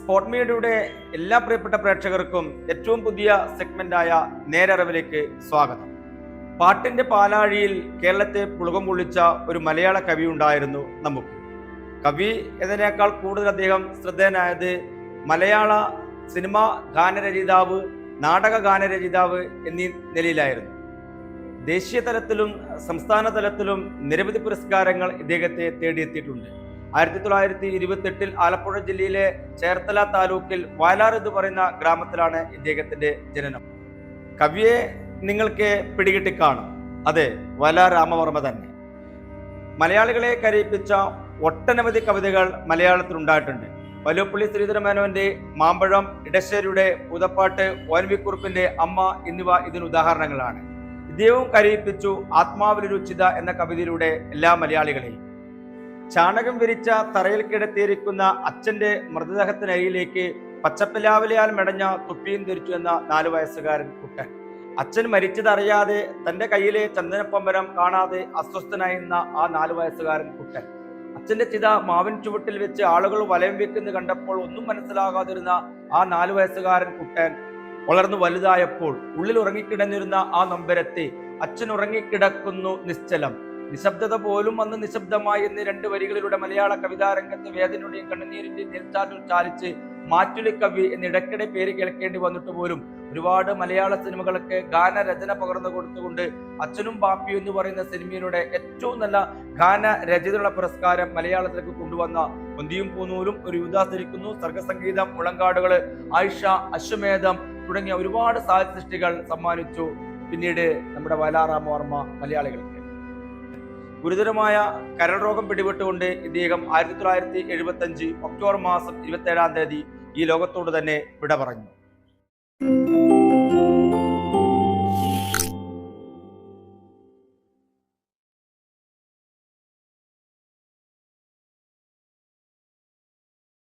Spot മീഡിയയുടെ എല്ലാ പ്രിയപ്പെട്ട പ്രേക്ഷകർക്കും ഏറ്റവും പുതിയ സെഗ്മെന്റായ നേരറിവിലേക്ക് സ്വാഗതം. പാട്ടിന്റെ പാലാഴിയിൽ കേരളത്തെ പുളകം കൊള്ളിച്ച ഒരു മലയാള കവി ഉണ്ടായിരുന്നു നമുക്ക്. കവി എന്നതിനേക്കാൾ കൂടുതൽ അദ്ദേഹം ശ്രദ്ധേയനായത് മലയാള സിനിമ ഗാനരചയിതാവ്, നാടക ഗാനരചയിതാവ് എന്നീ നിലയിലായിരുന്നു. ദേശീയ തലത്തിലും സംസ്ഥാന തലത്തിലും നിരവധി പുരസ്കാരങ്ങൾ ഇദ്ദേഹത്തെ തേടിയെത്തിയിട്ടുണ്ട്. 1928 ആലപ്പുഴ ജില്ലയിലെ ചേർത്തല താലൂക്കിൽ വയലാർ എന്ന് പറയുന്ന ഗ്രാമത്തിലാണ് ഇദ്ദേഹത്തിന്റെ ജനനം. കവിയെ നിങ്ങൾക്ക് പിടികിട്ടിക്കാണും, അതെ, വയലാർ രാമവർമ്മ തന്നെ. മലയാളികളെ കരയിപ്പിച്ച ഒട്ടനവധി കവിതകൾ മലയാളത്തിൽ ഉണ്ടായിട്ടുണ്ട്. വല്ലപ്പള്ളി ശ്രീധരമേനോന്റെ മാമ്പഴം, ഇടശ്ശേരിയുടെ പൂതപ്പാട്ട്, ONV കുറുപ്പിന്റെ അമ്മ എന്നിവ ഇതിന് ഉദാഹരണങ്ങളാണ്. ഇദ്ദേഹവും കരയിപ്പിച്ചു ആത്മാവിലൊരു ചിത എന്ന കവിതയിലൂടെ എല്ലാ മലയാളികളെയും. ചാണകം വിരിച്ച തറയിൽ കിടത്തിയിരിക്കുന്ന അച്ഛന്റെ മൃതദേഹത്തിനരിയിലേക്ക് പച്ചപ്പിലാവിലയാൽ മെടഞ്ഞ തുപ്പിയും ധരിച്ചു എന്ന 4 വയസ്സുകാരൻ കുട്ടൻ. അച്ഛൻ മരിച്ചതറിയാതെ തന്റെ കയ്യിലെ ചന്ദനപ്പമ്പരം കാണാതെ അസ്വസ്ഥനായിരുന്ന ആ 4 വയസ്സുകാരൻ കുട്ടൻ. അച്ഛന്റെ ചിത മാവിൻ ചുവട്ടിൽ വെച്ച് ആളുകൾ വലയം വെക്കുന്നു കണ്ടപ്പോൾ ഒന്നും മനസ്സിലാകാതിരുന്ന ആ 4 വയസ്സുകാരൻ കുട്ടൻ വളർന്നു വലുതായപ്പോൾ ഉള്ളിൽ ഉറങ്ങിക്കിടന്നിരുന്ന ആ നൊമ്പരത്തെ അച്ഛൻ ഉറങ്ങിക്കിടക്കുന്നു നിശ്ചലം, നിശബ്ദത പോലും അന്ന് നിശബ്ദമായി എന്നീ 2 വരികളിലൂടെ മലയാള കവിതാരംഗത്ത് വേദനയുടെയും കണ്ണുനീരിന്റെയും നെൽച്ചാറ്റിൽ ചാലിച്ച് മാറ്റുലി കവി എന്ന് ഇടയ്ക്കിടെ പേര് കേൾക്കേണ്ടി വന്നിട്ട് പോലും ഒരുപാട് മലയാള സിനിമകൾക്ക് ഗാനരചന പകർന്നു കൊടുത്തുകൊണ്ട് അച്ഛനും ബാപ്പിയും എന്ന് പറയുന്ന സിനിമയിലൂടെ ഏറ്റവും നല്ല ഗാനരചനയുള്ള പുരസ്കാരം മലയാളത്തിലേക്ക് കൊണ്ടുവന്ന പൊന്തിയും പൂനൂലും, ഒരു യുവദാസിരിക്കുന്നു, സർഗസംഗീതം, മുളങ്കാടുകള്, ആയിഷ, അശ്വമേധം തുടങ്ങിയ ഒരുപാട് സാഹിത്യ സൃഷ്ടികൾ സമ്മാനിച്ചു പിന്നീട് നമ്മുടെ വയലാർ രാമവർമ്മ മലയാളികൾക്ക്. ഗുരുതരമായ കരൾ രോഗം പിടിപെട്ടുകൊണ്ട് ഇദ്ദേഹം 1975 ഒക്ടോബർ മാസം 27 ഈ ലോകത്തോട് തന്നെ വിട പറഞ്ഞു.